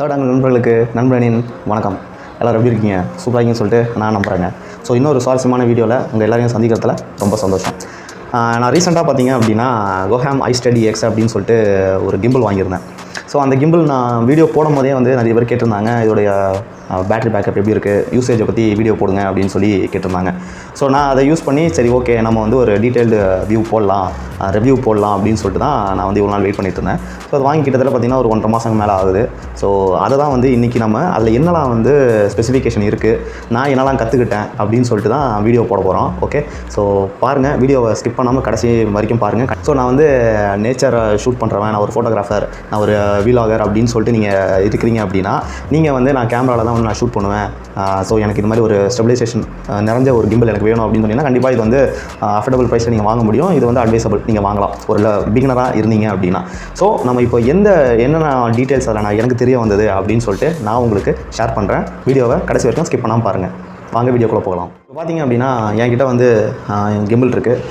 Third angle நண்பர்களுக்கு நண்பனின் வணக்கம். எல்லோரும் எப்படி இருக்கீங்க? சூப்பராக இருக்கீங்கன்னு சொல்லிட்டு நான் நம்புகிறேங்க. ஸோ இன்னொரு சுவாரஸ்யமான வீடியோவில் உங்கள் எல்லாரையும் சந்திக்கிறதுல ரொம்ப சந்தோஷம். நான் ரீசெண்டாக பார்த்தீங்க அப்படின்னா Hohem ISTEADY X அப்படின்னு சொல்லிட்டு ஒரு கிம்பிள் வாங்கியிருந்தேன். ஸோ அந்த கிம்பிள் நான் வீடியோ போடும் போதே வந்து நிறைய பேர் கேட்டிருந்தாங்க, இதோடைய பேட்டரி பேக்கப் எப்படி இருக்குது, யூசேஜை பற்றி வீடியோ போடுங்க அப்படின்னு சொல்லி கேட்டிருந்தாங்க. ஸோ நான் அதை யூஸ் பண்ணி சரி ஓகே நம்ம வந்து ஒரு டீட்டெயில்டு ரிவ்யூ போடலாம் அப்படின்னு சொல்லிட்டு தான் நான் வந்து இவ்வளோ நாள் வெயிட் பண்ணிட்டு இருந்தேன். ஸோ அது வாங்கி கிட்டத்தட்ட பார்த்திங்கன்னா ஒரு 1.5 மாதம் மேலே ஆகுது. ஸோ அதை தான் வந்து இன்றைக்கி நம்ம அதில் என்னெல்லாம் வந்து ஸ்பெசிஃபிகேஷன் இருக்குது, நான் என்னெல்லாம் கற்றுக்கிட்டேன் அப்படின்னு சொல்லிட்டு தான் வீடியோ போட போகிறோம். ஓகே, ஸோ பாருங்கள், வீடியோவை ஸ்கிப் பண்ணாமல் கடைசி வரைக்கும் பாருங்கள். ஸோ நான் வந்து நேச்சரை ஷூட் பண்ணுறவன், நான் ஒரு ஃபோட்டோகிராஃபர், நான் ஒரு வீலாகர் அப்படின்னு சொல்லிட்டு நீங்கள் இருக்கிறீங்க அப்படின்னா நீங்கள் வந்து நான் கேமராவில் தான் வந்து நான் ஷூட் பண்ணுவேன். ஸோ எனக்கு இது மாதிரி ஒரு ஸ்டெபிலைசேஷன் நிறைஞ்ச ஒரு கிம்பிள் எனக்கு வேணும் அப்படின்னு சொன்னீங்கன்னா கண்டிப்பாக இது வந்து அஃபோர்டபுள் ப்ரைஸில் நீங்கள் வாங்க முடியும். இது வந்து அட்வைசபிள், நீங்கள் வாங்கலாம் ஒரு பிகினராக இருந்தீங்க அப்படின்னா. ஸோ நம்ம இப்போ என்னென்ன டீட்டெயில்ஸ் அதில் எனக்கு தெரிய வந்தது அப்படின்னு சொல்லிட்டு நான் உங்களுக்கு ஷேர் பண்ணுறேன். வீடியோவை கடைசி வரைக்கும் ஸ்கிப் பண்ணாமல் பாருங்கள். வாங்க வீடியோக்குள்ளே போகலாம். இப்போ பார்த்தீங்க அப்படின்னா என்கிட்ட வந்து கிம்பிள் இருக்குது.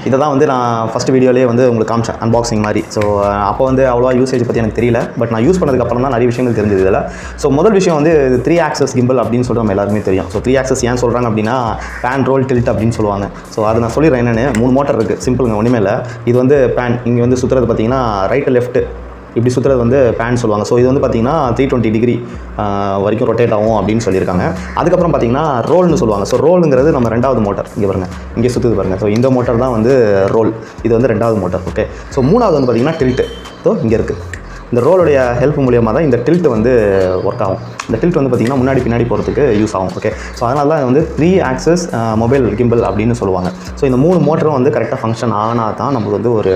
இதை தான் வந்து நான் ஃபஸ்ட் வீடியோலேயே வந்து உங்களுக்கு காமிச்சேன், அன்பாக்சிங் மாதிரி. ஸோ அப்போ வந்து அவ்வளோவா யூசேஜ் பற்றி எனக்கு தெரியல. பட் நான் யூஸ் பண்ணதுக்கப்புறம் தான் நிறைய விஷயங்கள் தெரிஞ்சது இதில். ஸோ முதல் விஷயம் வந்து 3 ஆக்சஸ் கிம்பிள் அப்படின்னு சொல்லிட்டு நம்ம எல்லாருமே தெரியும். ஸோ 3 ஆக்சஸ் ஏன் சொல்கிறாங்க அப்படின்னா பேன், ரோல், டில்ட் அப்படின்னு சொல்லுவாங்க. ஸோ அதை நான் சொல்லிடுறேன் என்னென்னு. 3 மோட்டர் இருக்குது, சிம்பிளுங்க, ஒன்றுமே இல்லை. இது வந்து பேன், இங்கே வந்து சுற்றுறது பார்த்தீங்கன்னா ரைட்டு லெஃப்ட்டு இப்படி சுற்றுறது வந்து பேன் சொல்லுவாங்க. ஸோ இது வந்து பார்த்திங்கன்னா 320 டிகிரி வரைக்கும் ரொட்டேட் ஆகும் அப்படின்னு சொல்லியிருக்காங்க. அதுக்கப்புறம் பார்த்திங்கன்னா ரோல்னு சொல்லுவாங்க. ஸோ ரோலுங்கிறது நம்ம 2வது மோட்டர், இங்கே பாருங்கள், இங்கே சுற்றுது பாருங்கள். ஸோ இந்த மோட்டர் தான் வந்து ரோல், இது வந்து 2வது மோட்டர். ஓகே, ஸோ 3வது வந்து பார்த்திங்கன்னா டில்ட்டு. ஸோ இங்கே இருக்குது. இந்த ரோலுடைய ஹெல்ப் மூலியமாக தான் இந்த டில்ட் வந்து ஒர்க் ஆகும். இந்த டில்ட் வந்து பார்த்திங்கன்னா முன்னாடி பின்னாடி போகிறதுக்கு யூஸ் ஆகும். ஓகே, ஸோ அதனால தான் வந்து 3 ஆக்சஸ் மொபைல் கிம்பிள் அப்படின்னு சொல்லுவாங்க. ஸோ இந்த 3 மோட்டரும் வந்து கரெக்டாக ஃபங்க்ஷன் ஆனால் தான் நமக்கு வந்து ஒரு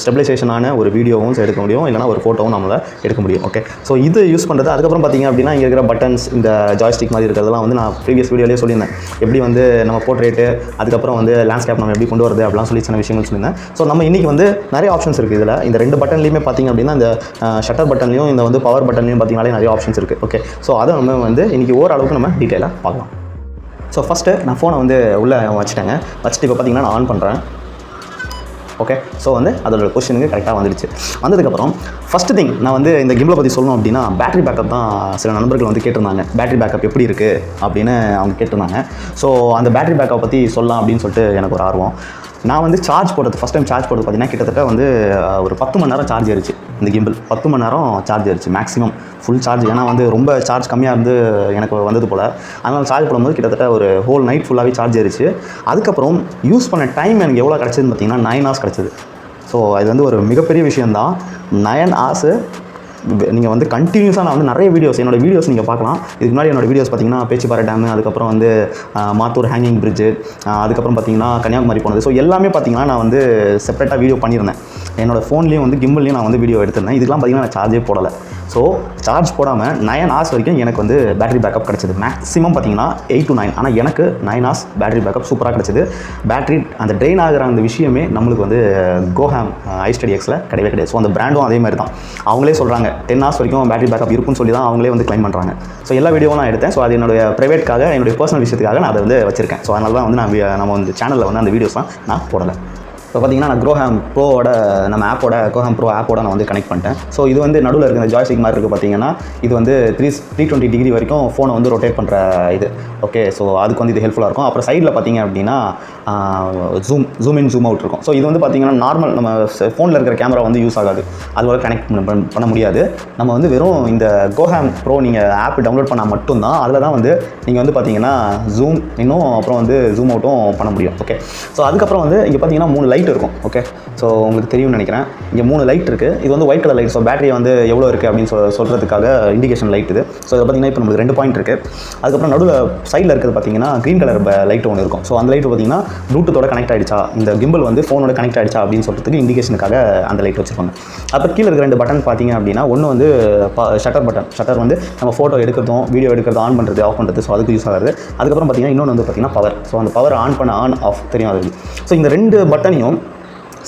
ஸ்டெபிலைசேஷனான ஒரு வீடியோவும் எடுக்க முடியும், இல்லைனா ஒரு ஃபோட்டோவும் நம்மளால் எடுக்க முடியும். ஓகே, ஸோ இது யூஸ் பண்ணுறது. அதுக்கப்புறம் பார்த்திங்க அப்படின்னா இங்கே இருக்கிற பட்டன்ஸ், இந்த ஜாய்ஸ்டிக் மாதிரி இருக்கிறதெல்லாம் வந்து நான் ப்ரீவியஸ் வீடியோலேயே சொல்லியிருந்தேன். எப்படி வந்து நம்ம போர்ட்ரேட்டு, அதுக்கப்புறம் வந்து லேண்ட்ஸ்கேப் நம்ம எப்படி கொண்டு வரது அப்படிலாம் சொல்லி சின்ன விஷயங்கள் சொல்லியிருந்தேன். ஸோ நம்ம இன்றைக்கி வந்து நிறைய ஆப்ஷன்ஸ் இருக்குது இதில். இந்த 2 பட்டன்லையுமே பார்த்திங்க அப்படின்னா இந்த ஷட்டர் பட்டன்லையும் இந்த வந்து பவர் பட்டன்லையும் பார்த்திங்கனாலே நிறைய ஆப்ஷன்ஸ் இருக்குது. ஓகே, ஸோ அதை நம்ம வந்து இன்றைக்கி ஓரளவுக்கு நம்ம டீட்டெயிலாக பார்க்கலாம். ஸோ ஃபஸ்ட்டு நான் ஃபோனை வந்து உள்ளே வச்சுட்டேங்க. வச்சுட்டு இப்போ பார்த்திங்கன்னா நான் ஆன் பண்ணுறேன். ஓகே, ஸோ வந்து அதோட பொசிஷனுக்கு கரெக்டாக வந்துடுச்சு. வந்ததுக்கப்புறம் ஃபஸ்ட்டு திங் நான் வந்து இந்த கிம்பிளை பற்றி சொல்லணும் அப்படின்னா பேட்டரி பேக்கப் தான் சில நண்பர்கள் வந்து கேட்டிருந்தாங்க. பேட்டரி பேக்கப் எப்படி இருக்குது அப்படின்னு அவங்க கேட்டிருந்தாங்க. ஸோ அந்த பேட்டரி பேக்கப் பற்றி சொல்லலாம் அப்படின்னு சொல்லிட்டு எனக்கு ஒரு ஆர்வம். நான் வந்து சார்ஜ் போடுறது, ஃபஸ்ட் டைம் சார்ஜ் போடுறது பார்த்திங்கன்னா கிட்டத்தட்ட வந்து ஒரு 10 மணி நேரம் சார்ஜ் ஏறிச்சு. இந்த கிம்பிள் 10 மணி நேரம் சார்ஜ் ஏறிச்சு மேக்ஸிமம் ஃபுல் சார்ஜ். ஏன்னா வந்து ரொம்ப சார்ஜ் கம்மியாக இருந்து எனக்கு வந்தது போல். அதனால் சார்ஜ் போடும்போது கிட்டத்தட்ட ஒரு ஹோல் நைட் ஃபுல்லாகவே சார்ஜ் ஏறிச்சு. அதுக்கப்புறம் யூஸ் பண்ண டைம் எனக்கு எவ்வளோ கிடச்சிதுன்னு பார்த்திங்கன்னா 9 hours கிடச்சிது. ஸோ இது வந்து ஒரு மிகப்பெரிய விஷயந்தான். 9 hours நீங்கள் வந்து கண்டினியூஸாக நான் வந்து நிறைய என்னோடய வீடியோஸ் நீங்கள் பார்க்கலாம். இதுக்கு முன்னாடி என்னோடய வீடியோஸ் பார்த்திங்கன்னா பேச்சிப்பாறை டேமு, அதுக்கப்புறம் வந்து மாத்தூர் ஹேங்கிங் பிரிட்ஜு, அதுக்கப்புறம் பார்த்திங்கன்னா கன்னியாகுமரி போனது. ஸோ எல்லாமே பார்த்திங்கன்னா நான் வந்து செப்பரேட்டாக வீடியோ பண்ணியிருந்தேன். என்னோடய ஃபோன்லேயும் வந்து கிம்பிள்லேயும் நான் வந்து வீடியோ எடுத்திருந்தேன். இதுக்கெலாம் பார்த்திங்கன்னா நான் சார்ஜே போடலை. ஸோ சார்ஜ் போடாமல் 9 hours வரைக்கும் எனக்கு வந்து பேட்டரி பேக்கப் கிடச்சிது. மேக்ஸிமம் பார்த்திங்கன்னா 8 to 9, ஆனால் எனக்கு 9 hours பேட்டரி பேக்கப் சூப்பராக கிடச்சிது. பேட்டரி அந்த ட்ரெயின் ஆகிற அந்த விஷயமே நம்மளுக்கு வந்து Hohem ISTEADY X'ல கிடையவே கிடையாது. ஸோ அந்த பிராண்டும் அதே மாதிரி தான். அவங்களே சொல்கிறாங்க 10 hours வரைக்கும் பேட்டரி பேக்கப் இருக்குன்னு சொல்லி தான் அவங்களே வந்து கிளைம் பண்ணுறாங்க. ஸோ எல்லா வீடியோவும் நான் எடுத்தேன். ஸோ அது என்னுடைய ப்ரைவேட்காக, என்னுடைய பர்சனல் விஷயத்துக்காக நான் அதை வந்து வச்சிருக்கேன். ஸோ அதனால தான் வந்து நம்ம வந்து சேனலில் வந்து அந்த வீடியோஸ்லாம் நான் போடலை. இப்போ பார்த்திங்கன்னா நான் Hohem ப்ரோவோட நம்ம ஆப்போட Hohem ப்ரோ ஆப்போட நான் வந்து கனெக்ட் பண்ணிட்டேன். ஸோ இது வந்து நடுவில் இருக்கிற ஜாய்ஸ்டிக் மாதிரி இருக்குது பார்த்திங்கன்னா, இது வந்து 320 டிகிரி வரைக்கும் ஃபோனை வந்து ரொட்டேட் பண்ணுற இது. ஓகே, ஸோ அதுக்கு வந்து இது ஹெல்ப்ஃபுல்லாக இருக்கும். அப்புறம் சைடில் பார்த்திங்க அப்படின்னா ஜூம் இன் ஜூம் அவுட் இருக்கும். ஸோ இது வந்து பார்த்திங்கன்னா நார்மல் நம்ம ஃபோனில் இருக்கிற கேமரா வந்து யூஸ் ஆகாது, அதுவரை கனெக்ட் பண்ண முடியாது. நம்ம வந்து வெறும் இந்த Hohem ப்ரோ நீங்கள் ஆப் டவுன்லோட் பண்ணால் மட்டும்தான் அதில் தான் வந்து நீங்கள் வந்து பார்த்திங்கன்னா ஜூம் இன்னும் அப்புறம் வந்து ஜூம் அவுட்டும் பண்ண முடியும். ஓகே, ஸோ அதுக்கப்புறம் வந்து இங்கே பார்த்திங்கன்னா 3 லைட் இருக்கும். ஓகே, ஸோ உங்களுக்கு தெரியும்னு நினைக்கிறேன். இங்கே 3 லைட் இருக்குது. இது வந்து white colour light. So battery வந்து எவ்வளோ இருக்குது அப்படின்னு சொல்கிறதுக்காக இண்டிகேஷன் லைட் இது. ஸோ இதை பார்த்திங்கன்னா இப்போ நம்மளுக்கு 2 பாயிண்ட் இருக்குது. அதுக்கப்புறம் நடுவில் சைடில் இருக்கிறது பார்த்திங்கன்னா க்ரீன் கலர் லைட் ஒன்று இருக்கும். ஸோ அந்த லைட் பார்த்திங்கன்னா ப்ளூடூத்தோட கனெக்ட் ஆகிடுச்சா, இந்த கிம்பிள் வந்து ஃபோனோட கனெக்ட் ஆகிடுச்சா அப்படின்னு சொல்கிறதுக்கு இண்டிகேஷனுக்காக அந்த லைட் வச்சுருப்பாங்க. அப்புறம் கீழே இருக்கிற 2 பட்டன் பார்த்திங்க அப்படின்னா ஒன்று வந்து ஷட்டர் பட்டன். ஷட்டர் வந்து நம்ம ஃபோட்டோ எடுக்கிறதும் வீடியோ எடுக்கிறது, ஆன் பண்ணுறது, ஆஃப் பண்ணுறது, ஸோ அதுக்கு யூஸ் ஆகுது. அதுக்கப்புறம் பார்த்திங்கன்னா இன்னொன்று வந்து பார்த்திங்கன்னா பவர். ஸோ அந்த பவர் ஆன் பண்ண ஆன் ஆஃப் தெரியும் அதுக்கு. ஸோ இந்த 2 பட்டனையும்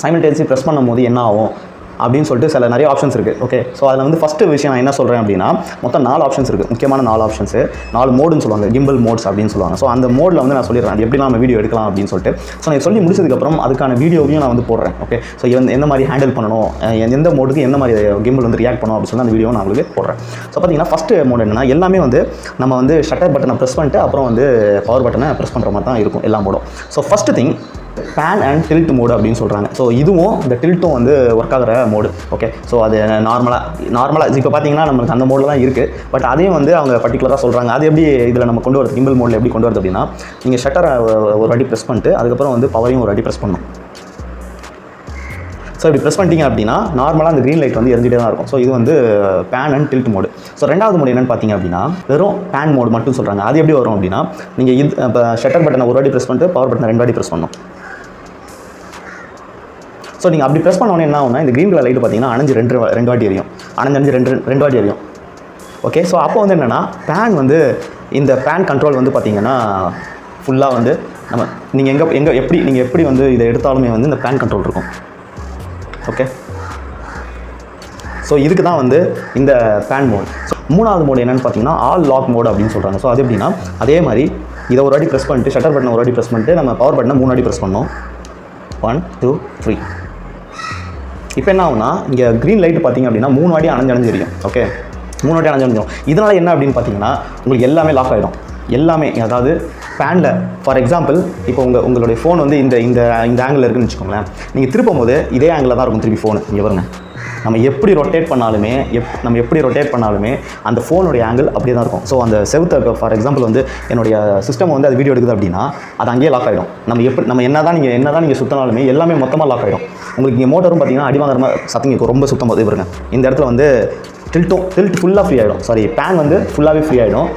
சைமல்டேனியஸி ப்ரெஸ் பண்ணும்போது என்ன ஆகும், அப்படின்னு சொல்லிட்டு சில நிறைய ஆப்ஷன்ஸ் இருக்குது. ஓகே, ஸோ அதில் வந்து ஃபஸ்ட்டு விஷயம் நான் என்ன சொல்கிறேன் அப்படின்னா, மொத்தம் 4 ஆப்ஷன்ஸ் இருக்குது, முக்கியமான 4 ஆப்ஷன்ஸு, 4 மோடுன்னு சொல்லுவாங்க, கிம்பிள் மோட்ஸ் அப்படின்னு சொல்லுவாங்க. ஸோ அந்த மோடில் வந்து நான் சொல்லிடுறேன் அது எப்படி நம்ம வீடியோ எடுக்கலாம் அப்படின்னு சொல்லிட்டு. ஸோ நான் சொல்லி முடிச்சதுக்கப்புறம் அதுக்கான வீடியோவையும் நான் வந்து போடுறேன். ஓகே, ஸோ எந்த மாதிரி ஹேண்டில் பண்ணணும், எந்த மோடுக்கு எந்த மாதிரி கிம்பிள் வந்து ரியாக்ட் பண்ணணும் அப்படின்னு சொல்லி அந்த வீடியோ நான் உங்களுக்கு போடுறேன். ஸோ பார்த்தீங்கன்னா ஃபஸ்ட்டு மோட் என்னன்னா, எல்லாமே வந்து நம்ம வந்து ஷட்டர் பட்டனை ப்ரெஸ் பண்ணிட்டு அப்புறம் வந்து பவர் பட்டனை ப்ரெஸ் பண்ணுற மாதிரி தான் இருக்கும் எல்லா மோடும். So first thing pan and tilt mode அப்படின்னு சொல்கிறாங்க. ஸோ இதுவும் இந்த டில்ட்டும் வந்து ஒர்க் ஆகிற மோடு. ஓகே, ஸோ அது நார்மலாக இப்போ பார்த்தீங்கன்னா நம்மளுக்கு அந்த மோடில் தான் இருக்குது. பட் அதையும் வந்து அவங்க பர்டிகுலராக சொல்கிறாங்க. அது எப்படி இதில் நம்ம கொண்டு வரது, கிம்பிள் மோடில் எப்படி கொண்டு வரது அப்படின்னா, நீங்கள் ஷட்டரை ஒரு வாட்டி ப்ரெஸ் பண்ணிட்டு அதுக்கப்புறம் வந்து பவரையும் ஒரு வாட்டி ப்ரெஸ் பண்ணணும். ஸோ இப்படி ப்ரெஸ் பண்ணிட்டீங்க அப்படின்னா நார்மலாக அந்த க்ரீன் லைட் வந்து எரிஞ்சிட்டே தான் இருக்கும். ஸோ இது வந்து pan and tilt mode. So ரெண்டாவது மோடு என்னென்னு பார்த்தீங்க அப்படின்னா, வெறும் பேன் மோடு மட்டும் சொல்கிறாங்க. அது எப்படி வரும் அப்படின்னா, நீங்கள் இப்போ ஷட்டர் பட்டனை ஒரு வாட்டி ப்ரெஸ் பண்ணிட்டு பவர் பட்டனை 2 வாட்டி ப்ரெஸ் பண்ணணும். ஸோ நீங்கள் அப்படி ப்ரெஸ் பண்ணோன்னே என்ன ஆகும்னா, இந்த க்ரீன் கலர் லைட்டு பார்த்தீங்கன்னா அணைஞ்சு 2 வாட்டி எரியும், அணைஞ்சு 2 வாட்டி எரியும். ஓகே, ஸோ அப்போ வந்து என்னென்னா, பேன் வந்து இந்த பேன் கண்ட்ரோல் வந்து பார்த்தீங்கன்னா ஃபுல்லாக வந்து நம்ம நீங்கள் எப்படி வந்து இதை எடுத்தாலுமே வந்து இந்த பேன் கண்ட்ரோல் இருக்கும். ஓகே, ஸோ இதுக்கு தான் வந்து இந்த பேன் மோட். ஸோ மூணாவது மோடு என்னென்னு பார்த்தீங்கன்னா ஆல் லாக் மோடு அப்படின்னு சொல்கிறாங்க. ஸோ அது எப்படின்னா, அதே மாதிரி இதை ஒரு வாட்டி ப்ரெஸ் பண்ணிட்டு ஷட்டர் பட்டனை ஒரு வாட்டி ப்ரெஸ் பண்ணிட்டு நம்ம பவர் பட்டனை 3 வாட்டி ப்ரெஸ் பண்ணோம். 1 2 3. இப்போ என்ன ஆகும்னா, இங்கே க்ரீன் லைட் பார்த்தீங்க அப்படின்னா 3 வாட்டி அணைஞ்சு எரியும். ஓகே, 3 வாட்டி அணைஞ்சிடும். இதனால் என்ன அப்படின்னு பார்த்தீங்கன்னா, உங்களுக்கு எல்லாமே லாக் ஆகிடும். எல்லாமே, அதாவது பேனில் ஃபார் எக்ஸாம்பிள் இப்போ உங்களுடைய ஃபோன் வந்து இந்த ஆங்கிளில் இருக்குன்னு வச்சுக்கோங்களேன். நீங்கள் திருப்பும் போது இதே ஆங்கிளில் தான் இருக்கும் திருப்பி ஃபோனு. இங்கே பாருங்க, நம்ம எப்படி ரொட்டேட் பண்ணாலுமே அந்த ஃபோனுடைய ஆங்கிள் அப்படியே தான் இருக்கும். ஸோ அந்த செவுத்தை ஃபார் எக்ஸாம்பிள் வந்து என்னுடைய சிஸ்டம் வந்து அது வீடியோ எடுக்குது அப்படின்னா அது அங்கேயே லாக் ஆகிடும். நம்ம என்ன தான் நீங்கள் சுற்றினாலுமே எல்லாமே மொத்தமாக லாக் ஆகிடும். உங்களுக்கு இங்கே மோட்டரும் பார்த்தீங்கன்னா அடிவாங்கிற மாதிரி சத்தம் ரொம்ப சுத்தம் போது பாருங்க. இந்த இடத்துல வந்து டில்ட் ஃபுல்லாக ஃப்ரீ ஆகிடும். சாரி, பேன் வந்து ஃபுல்லாகவே ஃப்ரீ ஆகிடும்.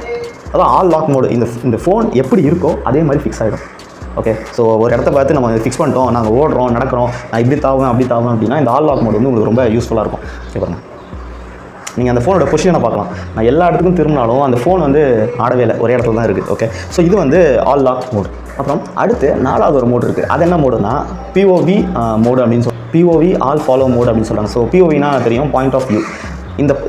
அதான் ஆல் லாக் மோடு. இந்த ஃபோன் எப்படி இருக்கோ அதே மாதிரி ஃபிக்ஸ் ஆகிடும். ஓகே, ஸோ ஒரு இடத்த பார்த்து நம்ம ஃபிக்ஸ் பண்ணிட்டோம், நாங்கள் ஓடுறோம் நடக்கிறோம், நான் இப்படி தாவும் அப்படின்னா இந்த ஆல் லாக் மோடு வந்து உங்களுக்கு ரொம்ப யூஸ்ஃபுல்லாக இருக்கும். ஓகே பாருங்க, நீங்கள் அந்த ஃபோனோட பொசிஷனை பார்க்கலாம். நான் எல்லா இடத்துக்கும் திரும்பினாலும் அந்த ஃபோன் வந்து ஆடவே இல்லை, ஒரே இடத்துல தான் இருக்குது. ஓகே, ஸோ இது வந்து ஆல் லாக் மோடு. அப்புறம் அடுத்து 4வது ஒரு மோடு இருக்குது. அது என்ன மோடுனா POV மோடு அப்படின்னு POV ஆல் ஃபாலோ மோடு அப்படின்னு சொல்கிறாங்க. ஸோ POVனா தெரியும், பாயிண்ட் ஆஃப் வியூ.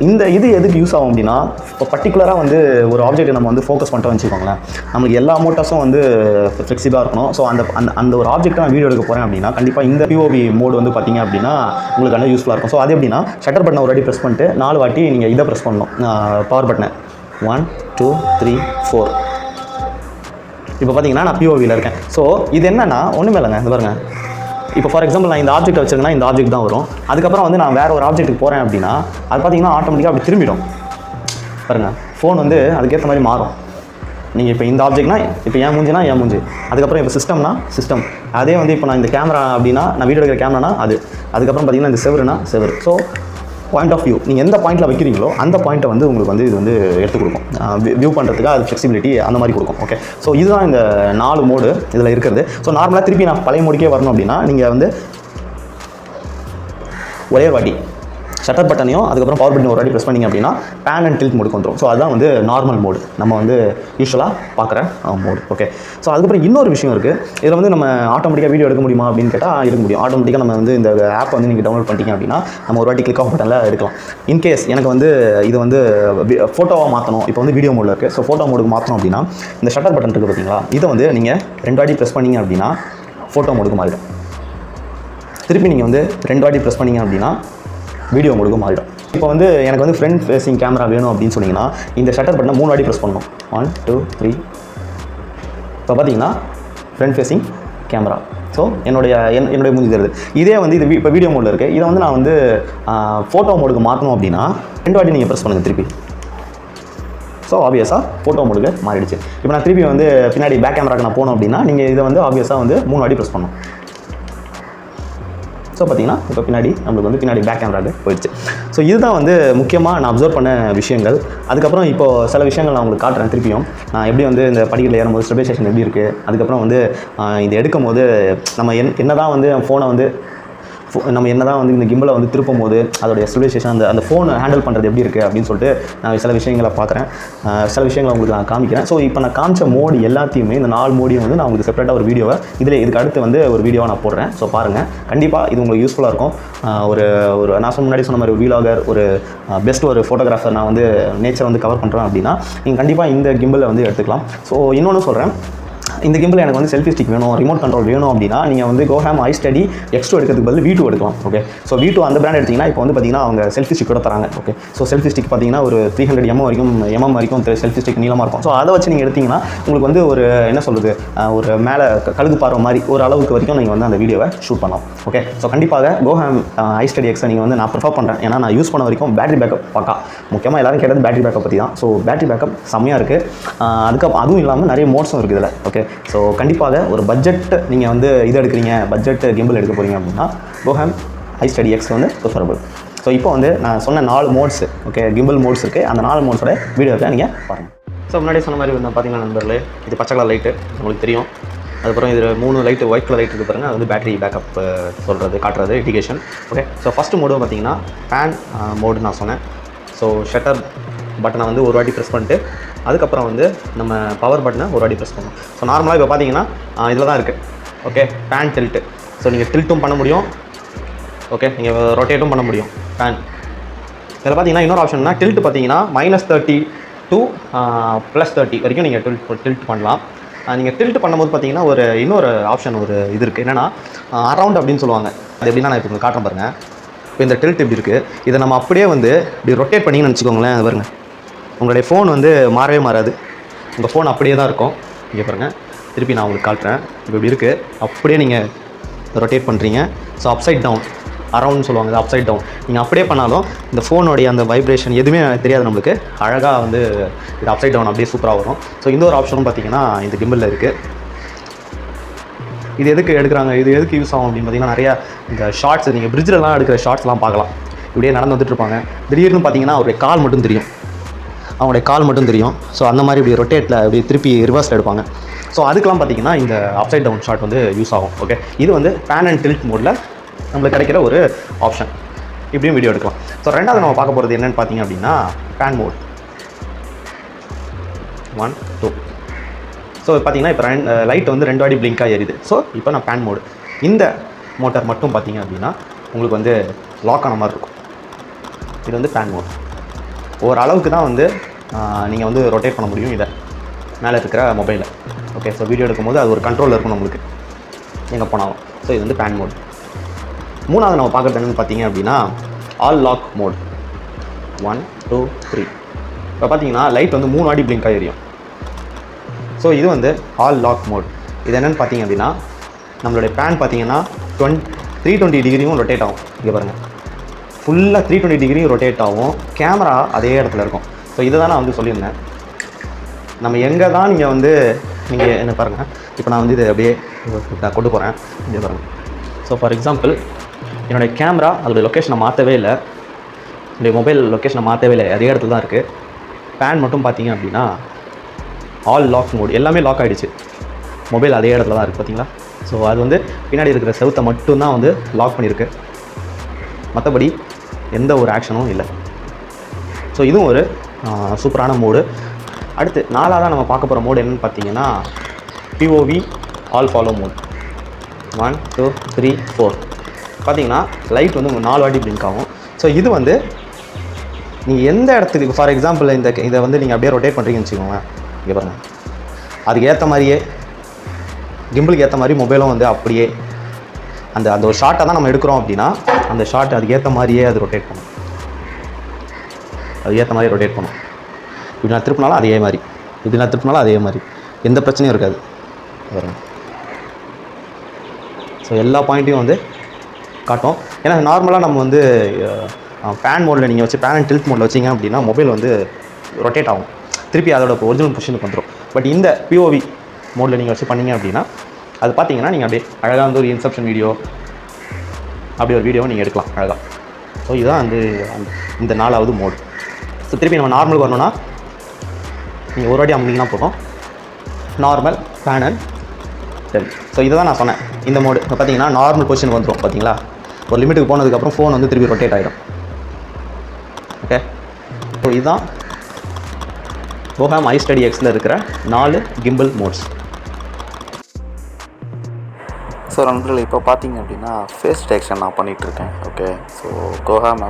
இந்த இது எதுக்கு யூஸ் ஆகும் அப்படின்னா, இப்போ பர்டிகுலராக வந்து ஒரு ஆப்ஜெக்ட்டை நம்ம வந்து ஃபோக்கஸ் பண்ணிட்டோம்னு வச்சுக்கோங்களேன், நம்மளுக்கு எல்லா மோட்டார்ஸும் வந்து ஃப்ளெக்சிபிளாக இருக்கணும். ஸோ அந்த ஒரு ஆப்ஜெக்ட்டை நான் வீடியோ எடுக்க போகிறேன் அப்படின்னா கண்டிப்பாக இந்த POV மோடு வந்து பார்த்தீங்க அப்படின்னா உங்களுக்கு நல்லா யூஸ்ஃபுல்லாக இருக்கும். ஸோ அது எப்படின்னா, ஷட்டர் பட்டனை ஒரு வாட்டி ப்ரெஸ் பண்ணிட்டு 4 வாட்டி நீங்கள் இதை ப்ரெஸ் பண்ணணும், பவர் பட்டனை 1 2 3 4. இப்போ பார்த்தீங்கன்னா நான் POVயில் இருக்கேன். ஸோ இது என்னென்னா ஒன்றுமே இல்லைங்க, இது பாருங்க. இப்போ ஃபார் எக்ஸாம்பிள் நான் இந்த ஆப்ஜெக்ட் வச்சுருக்கேன்னா இந்த ஆப்ஜெக்ட் தான் வரும். அதுக்கப்புறம் வந்து நான் வேறு ஒரு ஆப்ஜெக்ட்டுக்கு போகிறேன் அப்படின்னா அது பார்த்தீங்கன்னா ஆட்டோமேட்டிக்காக அப்படி திரும்பிடும். பாருங்கள், ஃபோன் வந்து அதுக்கேற்ற மாதிரி மாறும். நீங்கள் இப்போ இந்த ஆப்ஜெக்ட்னா இப்போ என் மூஞ்சினா என் மூஞ்சி, அதுக்கப்புறம் இப்போ சிஸ்டம்னா சிஸ்டம். அதே வந்து இப்போ நான் இந்த கேமரா அப்படின்னா நான் வீடியோ எடுக்கிற கேமரானா அதுக்கப்புறம் பார்த்தீங்கன்னா இந்த செவருனா செவரு. ஸோ பாயிண்ட் ஆஃப் வியூ நீங்கள் எந்த பாயிண்ட்டில் வைக்கிறீங்களோ அந்த பாயிண்ட்டை வந்து உங்களுக்கு வந்து இது வந்து எடுத்து கொடுக்கும், வியூ பண்ணுறதுக்கு அது ஃப்ளெக்சிபிலிட்டி அந்த மாதிரி கொடுக்கும். ஓகே, ஸோ இதுதான் இந்த 4 மோடு இதில் இருக்கிறது. ஸோ நார்மலாக திருப்பி நான் பழைய மோடுக்கே வரணும் அப்படின்னா நீங்கள் வந்து ஒரே வாட்டி ஷட்டர் பட்டனையும் அதுக்கப்புறம் பவர் பட்டன் ஒரு வாட்டி ப்ரெஸ் பண்ணிங்க அப்படின்னா பேன் அண்ட் டில்ட் மோடுக்கு வந்துடும். ஸோ அதுதான் வந்து நார்மல் மோடு, நம்ம வந்து யூஸ்வலாக பார்க்குற மோடு. ஓகே, ஸோ அதுக்கப்புறம் இன்னொரு விஷயம் இருக்குது. இதில் வந்து நம்ம ஆட்டோமேட்டிக்காக வீடியோ எடுக்க முடியுமா அப்படின்னு கேட்டால் எடுக்க முடியும். ஆட்டோமேட்டிக்காக நம்ம வந்து இந்த ஆப் வந்து நீங்கள் டவுன்லோட் பண்ணிட்டீங்க அப்படின்னா நம்ம ஒரு வாட்டி கிளிக் ஆஃப் பட்டனில் எடுக்கலாம். இன்கேஸ் எனக்கு வந்து இது வந்து ஃபோட்டோவாக மாற்றணும், இப்போ வந்து வீடியோ மோடில் இருக்குது, ஸோ ஃபோட்டோ மோடுக்கு மாற்றணும் அப்படின்னா இந்த ஷட்டர் பட்டன் இருக்குது பார்த்தீங்களா, இதை வந்து நீங்கள் 2 வாட்டி ப்ரெஸ் பண்ணிங்க அப்படின்னா ஃபோட்டோ மோடுக்கு மாறிடும். திருப்பி நீங்கள் வந்து 2 வாட்டி ப்ரெஸ் பண்ணிங்க அப்படின்னா வீடியோ மோடுக்கு மாறிடும். இப்போ வந்து எனக்கு வந்து ஃப்ரண்ட் ஃபேஸிங் கேமரா வேணும் அப்படின்னு சொன்னீங்கன்னா இந்த ஷட்டர் பட்டனை 3 வாட்டி ப்ரெஸ் பண்ணணும். 1 2 3. இப்போ பார்த்தீங்கன்னா ஃப்ரண்ட் ஃபேஸிங் கேமரா. ஸோ என்னுடைய மூஞ்சி தருது. இதே வந்து இது இப்போ வீடியோ மோடில் இருக்குது. இதை வந்து நான் வந்து ஃபோட்டோ மோடுக்கு மாற்றணும் அப்படின்னா 2 வாட்டி நீங்கள் ப்ரெஸ் பண்ணுங்கள் திருப்பி. ஸோ ஆப்வியஸாக ஃபோட்டோ மோடுக்கு மாறிடுச்சு. இப்போ நான் திருப்பி வந்து பின்னாடி பேக் கேமராக்கு நான் போனோம் அப்படின்னா நீங்கள் இதை வந்து ஆப்வியஸாக வந்து 3 வாட்டி ப்ரெஸ் பண்ணணும். ஸோ பார்த்தீங்கன்னா இப்போ பின்னாடி நம்மளுக்கு வந்து பின்னாடி பேக் கேமராக்கு போயிடுச்சு. ஸோ இதுதான் வந்து முக்கியமாக நான் அப்சர்வ் பண்ண விஷயங்கள். அதுக்கப்புறம் இப்போது சில விஷயங்கள் நான் உங்களுக்கு காட்டுறேன். திருப்பியும் நான் எப்படி வந்து இந்த படிக்கட்டில் ஏறும்போது ஸ்டெபிலைசேஷன் எப்படி இருக்குது, அதுக்கப்புறம் வந்து இது எடுக்கும் போது நம்ம என்ன தான் வந்து நம்ம என்ன தான் வந்து இந்த கிம்பலை வந்து திருப்பும் போது அதோடைய ஸ்டெபிலைசேஷன் அந்த ஃபோனை ஹேண்டில் பண்ணுறது எப்படி இருக்குது அப்படின்னு சொல்லிட்டு நான் சில விஷயங்களை பார்க்குறேன், சில விஷயங்களை உங்களுக்கு நான் காமிக்கிறேன். ஸோ இப்போ நான் காமிச்ச மோடு எல்லாத்தையுமே இந்த 4 மோடியும் வந்து நான் உங்களுக்கு செப்பரேட்டாக ஒரு வீடியோவை இதுக்கு அடுத்து வந்து ஒரு வீடியோவை நான் போடுறேன். ஸோ பாருங்கள், கண்டிப்பாக இது உங்களுக்கு யூஸ்ஃபுல்லாக இருக்கும். ஒரு நான் முன்னாடி சொன்ன மாதிரி ஒரு வீலாகர், ஒரு பெஸ்ட் ஒரு ஃபோட்டோகிராஃபர், நான் வந்து நேச்சர் வந்து கவர் பண்ணுறேன் அப்படின்னா நீங்கள் கண்டிப்பாக இந்த கிம்பலை வந்து எடுத்துக்கலாம். ஸோ இன்னொன்று சொல்கிறேன், இந்த கிம்பில் எனக்கு வந்து செல்ஃபி ஸ்டிக் வேணும், ரிமோட் கண்ட்ரோல் வேணும் அப்படின்னா நீங்கள் வந்து Hohem ISTEADY X2 எடுக்கிறதுக்கு பதில் V2 எடுக்கலாம். ஓகே, ஸோ V2 அந்த பிராண்ட் எடுத்திங்கன்னா இப்போ வந்து பார்த்தீங்கன்னா அவங்க செல்ஃபி ஸ்டிக் கூட தராங்க. ஓகே, ஸோ செல்ஃபி ஸ்டிக் பார்த்தீங்கன்னா ஒரு 300 mm வரைக்கும் செல்ஃபி ஸ்டிக் நீளமாக இருக்கும். ஸோ அதை வச்சு நீங்கள் எடுத்திங்கன்னா உங்களுக்கு வந்து ஒரு என்ன சொல்கிறது, ஒரு மேலே கழுகு பார்வை மாதிரி ஒரு அளவுக்கு வரைக்கும் நீங்கள் வந்து அந்த வீடியோவை ஷூட் பண்ணலாம். ஓகே, ஸோ கண்டிப்பாக Hohem ISTEADY X நீங்கள் வந்து நான் ப்ரிஃபர் பண்ணுறேன். ஏன்னா நான் யூஸ் பண்ண வரைக்கும் பேட்டரி பேக்கப் பார்க்க முக்கியமாக எல்லாரும் கேட்டது பேட்டரி பேக்கப் பற்றி தான். ஸோ பேட்டரி பேக்கப் செம்மையாக இருக்குது. அதுவும் இல்லாமல் நிறைய மோட்ஸும் இருக்குது இதில். ஓகே, ஸோ கண்டிப்பாக ஒரு பட்ஜெட் நீங்கள் வந்து இது எடுக்கிறீங்க, பட்ஜெட் கிம்பிள் எடுக்க போகிறீங்க அப்படின்னா Hohem ISTEADY X வந்து ப்ரிஃபரபிள். ஸோ இப்போ வந்து நான் சொன்ன 4 மோட்ஸ், ஓகே, கிம்பிள் மோட்ஸ் இருக்குது. அந்த 4 மோட்ஸோட வீடியோவை நீங்கள் பாருங்கள். ஸோ முன்னாடி சொன்ன மாதிரி வந்து பார்த்தீங்கன்னா நண்பர்களே, இது பச்சை கலர் லைட்டு உங்களுக்கு தெரியும். அதுக்கப்புறம் இது 3 லைட்டு ஒயிட் கலர் லைட் இருக்குது பாருங்கள், அது வந்து பேட்டரி பேக்கப் சொல்கிறது காட்டுறது indication. Okay, so first mode பார்த்தீங்கன்னா ஃபேன் மோடு நான் சொன்னேன். ஸோ ஷட்டர் பட்டனை வந்து ஒரு வாட்டி ப்ரெஸ் பண்ணிட்டு அதுக்கப்புறம் வந்து நம்ம பவர் பட்டனை ஒரு வாட்டி ப்ரெஸ் பண்ணணும். ஸோ நார்மலாக இப்போ பார்த்தீங்கன்னா இதில் தான் இருக்குது. Okay, fan tilt. ஸோ நீங்கள் டில்ட்டும் பண்ண முடியும், ஓகே, நீங்கள் ரொட்டேட்டும் பண்ண முடியும் ஃபேன். இதில் பார்த்தீங்கன்னா இன்னொரு ஆப்ஷன்னா டில்ட் பார்த்தீங்கன்னா -30 to +30 வரைக்கும் நீங்கள் டில்ட் பண்ணலாம். நீங்கள் டில்ட் பண்ணும்போது பார்த்தீங்கன்னா இன்னொரு ஆப்ஷன் இது இருக்குது, என்னென்னா அரவுண்ட் அப்படின்னு சொல்லுவாங்க. அது எப்படின்னா நான் இப்போ உங்களுக்கு காட்டுறேன் பாருங்கள். இப்போ இந்த டில்ட் இப்படி இருக்குது, இதை நம்ம அப்படியே வந்து இப்படி ரொட்டேட் பண்ணிங்கன்னு நினச்சிக்கோங்களேன். அது பாருங்கள், உங்களுடைய ஃபோன் வந்து மாறவே மாறாது, உங்கள் ஃபோன் அப்படியே தான் இருக்கும். இங்கே பாருங்கள், திருப்பி நான் உங்களுக்கு காட்டுறேன். இப்போ இப்படி இருக்குது, அப்படியே நீங்கள் ரொட்டேட் பண்ணுறீங்க. ஸோ அப்சைட் டவுன், அரவுண்ட் சொல்லுவாங்க, இது அப்சைட் டவுன். நீங்கள் அப்படியே பண்ணாலும் இந்த ஃபோனுடைய அந்த வைப்ரேஷன் எதுவுமே தெரியாது நம்மளுக்கு. அழகாக வந்து இது அப்சைட் டவுன் அப்படியே சூப்பராக வரும். ஸோ இந்த ஒரு ஆப்ஷனும் பார்த்தீங்கன்னா இந்த கிம்பிளில் இருக்குது. இது எதுக்கு எடுக்கிறாங்க, இது எதுக்கு யூஸ் ஆகும் அப்படின்னு பார்த்தீங்கன்னா நிறையா இந்த ஷார்ட்ஸ், நீங்கள் பிரிட்ஜிலலாம் எடுக்கிற ஷார்ட்ஸ்லாம் பார்க்கலாம். இப்படியே நடந்து வந்துட்டு இருப்பாங்க, திடீர்னு பார்த்தீங்கன்னா அவருடைய கால் மட்டும் தெரியும், அவங்களுடைய கால் மட்டும் தெரியும். ஸோ அந்த மாதிரி இப்படி ரொட்டேட்டில் இப்படி திருப்பி ரிவர்ஸில் எடுப்பாங்க. ஸோ அதுக்கெலாம் பார்த்தீங்கன்னா இந்த அப்சைட் டவுன் ஷாட் வந்து யூஸ் ஆகும். ஓகே, இது வந்து பேன் அண்ட் டில்ட் மோடில் நம்மளுக்கு கிடைக்கிற ஒரு ஆப்ஷன். இப்படியும் வீடியோ எடுக்கலாம். ஸோ ரெண்டாவது நம்ம பார்க்க போகிறது என்னென்னு பார்த்தீங்க அப்படின்னா பேன் மோட் 1 2. ஸோ பார்த்தீங்கன்னா இப்போ லைட் வந்து 2 வாட்டி பிளிங்காக எரியுது. ஸோ இப்போ நான் பேன் மோடு. இந்த மோட்டார் மட்டும் பார்த்தீங்க அப்படின்னா உங்களுக்கு வந்து லாக் ஆன மாதிரி இருக்கும். இது வந்து பேன் மோட். ஓரளவுக்கு தான் வந்து நீங்கள் வந்து ரொட்டேட் பண்ண முடியும் இதை மேலே இருக்கிற மொபைலில். ஓகே, ஸோ வீடியோ எடுக்கும்போது அது ஒரு கண்ட்ரோலில் இருக்கும் நம்மளுக்கு எங்கே போனாலும். ஸோ இது வந்து பேன் மோட். மூணாவது நம்ம பார்க்குறது என்னென்னு பார்த்தீங்க அப்படின்னா ஆல் லாக் மோட் 1 2 3. இப்போ பார்த்தீங்கன்னா லைட் வந்து 3 வாட்டி பிளிங்காக எரியும். ஸோ இது வந்து ஆல் லாக் மோட். இது என்னென்னு பார்த்தீங்க அப்படின்னா நம்மளுடைய பேன் பார்த்தீங்கன்னா 320 டிகிரியும் ரொட்டேட் ஆகும். இங்கே பாருங்கள், ஃபுல்லாக 320 டிகிரியும் ரொட்டேட் ஆகும். கேமரா அதே இடத்துல இருக்கும். ஸோ இதை தான் நான் வந்து சொல்லியிருந்தேன். நம்ம எங்கே தான் நீங்கள் என்ன பாருங்கள், இப்போ நான் வந்து இதை அப்படியே நான் கொண்டு போகிறேன். இங்கே பாருங்கள். ஸோ ஃபார் எக்ஸாம்பிள் என்னுடைய கேமரா அதோடைய லொக்கேஷனை மாற்றவே இல்லை, என்னுடைய மொபைல் லொக்கேஷனை மாற்றவே இல்லை, அதே இடத்துல தான் இருக்குது. பேன் மட்டும் பார்த்தீங்க அப்படின்னா ஆல் லாக் மோட், எல்லாமே லாக் ஆகிடுச்சு. மொபைல் அதே இடத்துல தான் இருக்குது பார்த்தீங்களா. ஸோ அது வந்து பின்னாடி இருக்கிற செவுத்தை மட்டும்தான் வந்து லாக் பண்ணியிருக்கு, மற்றபடி எந்த ஒரு ஆக்ஷனும் இல்லை. ஸோ இதுவும் ஒரு சூப்பரான மோடு. அடுத்து 4ஆவதாக நம்ம பார்க்க போகிற மோடு என்னென்னு பார்த்தீங்கன்னா POV ஆல் ஃபாலோ மோட் 1 2 3 4. பார்த்தீங்கன்னா லைட் வந்து 4 வாட்டி பிளிங்க் ஆகும். ஸோ இது வந்து நீங்கள் எந்த இடத்துக்கு, ஃபார் எக்ஸாம்பிள் இதை வந்து நீங்கள் அப்படியே ரொட்டேட் பண்ணுறீங்கன்னு வச்சுக்கோங்க. இங்கே பாருங்கள், அதுக்கு ஏற்ற மாதிரியே கிம்பிளுக்கு ஏற்ற மாதிரி மொபைலும் வந்து அப்படியே அந்த ஒரு ஷார்ட்டை தான் நம்ம எடுக்கிறோம் அப்படின்னா அந்த ஷார்ட் அதுக்கு ஏற்ற மாதிரியே அது ரொட்டேட் பண்ணும், அது ஏற்ற மாதிரி ரொட்டேட் பண்ணும். இப்படி நான் திருப்பினாலும் அதே மாதிரி, இப்படி நான் திருப்பினாலும் அதே மாதிரி, எந்த பிரச்சனையும் இருக்காது. பாருங்கள், ஸோ எல்லா பாயிண்ட்டையும் வந்து காட்டும். ஏன்னா நார்மலாக நம்ம வந்து பேன் மோடில் நீங்கள் வச்சு பேன் அண்ட் டில்ட் மோடில் வச்சிங்க அப்படின்னா மொபைல் வந்து ரொட்டேட் ஆகும், திருப்பி அதோட ஒரிஜினல் பொசிஷனுக்கு வந்துடும். பட் இந்த POV மோடில் நீங்கள் வச்சு பண்ணிங்க அப்படின்னா அது பார்த்தீங்கன்னா நீங்கள் அப்படியே அழகாக வந்து ஒரு இன்செப்ஷன் வீடியோ, அப்படி ஒரு வீடியோவை நீங்கள் எடுக்கலாம் அழகாக. ஸோ இதுதான் வந்து இந்த 4ஆவது மோடு. ஸோ திருப்பி நம்ம நார்மலுக்கு வரணும்னா நீங்கள் ஒரு வாட்டி அமுக்கிங்கன்னா போதும், normal, pan and tilt. So இதை தான் நான் சொன்னேன். இந்த மோடு இப்போ பார்த்தீங்கன்னா நார்மல் பொசிஷனுக்கு வந்துடும் பார்த்தீங்களா. ஒரு லிமிட்டுக்கு போனதுக்கப்புறம் ஃபோன் வந்து திருப்பி ரொட்டேட் ஆகிடும். ஓகே, ஸோ இதுதான் Hohem iSteady X'ல இருக்கிற 4 கிம்பிள் மோட்ஸ். ஸோ நண்பர்கள், இப்போ பார்த்தீங்க அப்படின்னா ஃபேஸ் டிடெக்ஷன் நான் பண்ணிகிட்ருக்கேன். ஓகே, ஸோ Hohem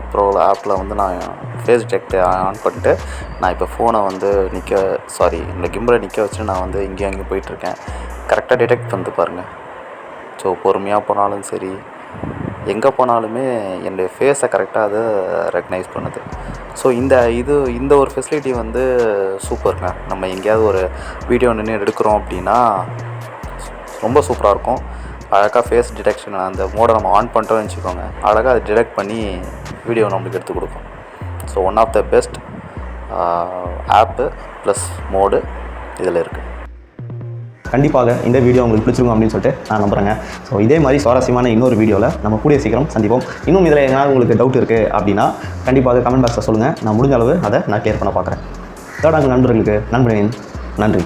ஆப்பில் வந்து நான் ஃபேஸ் டிடெக்ட் ஆன் பண்ணிட்டு நான் இப்போ ஃபோனை வந்து இந்த கிம்பிளை நிற்க வச்சு நான் வந்து இங்கேயும் அங்கேயும் போயிட்டுருக்கேன். கரெக்டாக டிடெக்ட் பண்ணிட்டு பாருங்கள். ஸோ பொறுமையாக போனாலும் சரி, எங்கே போனாலுமே என்னுடைய ஃபேஸை கரெக்டாக அதை ரெக்கக்னைஸ் பண்ணுது. ஸோ இந்த ஒரு ஃபெசிலிட்டி வந்து சூப்பருங்க. நம்ம எங்கேயாவது ஒரு வீடியோ நின்று எடுக்கிறோம் அப்படின்னா ரொம்ப சூப்பராக இருக்கும். அழகாக ஃபேஸ் டிடெக்ஷன் அந்த மோடை நம்ம ஆன் பண்ணிட்டோம்னு வச்சுக்கோங்க, அழகாக அதை டிடெக்ட் பண்ணி வீடியோ நம்மளுக்கு எடுத்து கொடுக்கும். So one of the best app plus mode இதில் இருக்குது. கண்டிப்பாக இந்த வீடியோ உங்களுக்கு பிடிச்சிருக்கும் அப்படின்னு சொல்லிட்டு நான் நம்புகிறேங்க. ஸோ இதே மாதிரி சுவாரஸ்யமான இன்னொரு வீடியோவில் நம்ம கூடிய சீக்கிரம் சந்திப்போம். இன்னும் இதில் எங்கேயாவது உங்களுக்கு டவுட் இருக்குது அப்படின்னா கண்டிப்பாக கமெண்ட் பாக்ஸில் சொல்லுங்கள். நான் முடிஞ்ச அளவு அதை நான் கிளியர் பண்ண பார்க்குறேன். தேர்டாக நண்பர்களுக்கு நண்பனின் நன்றி.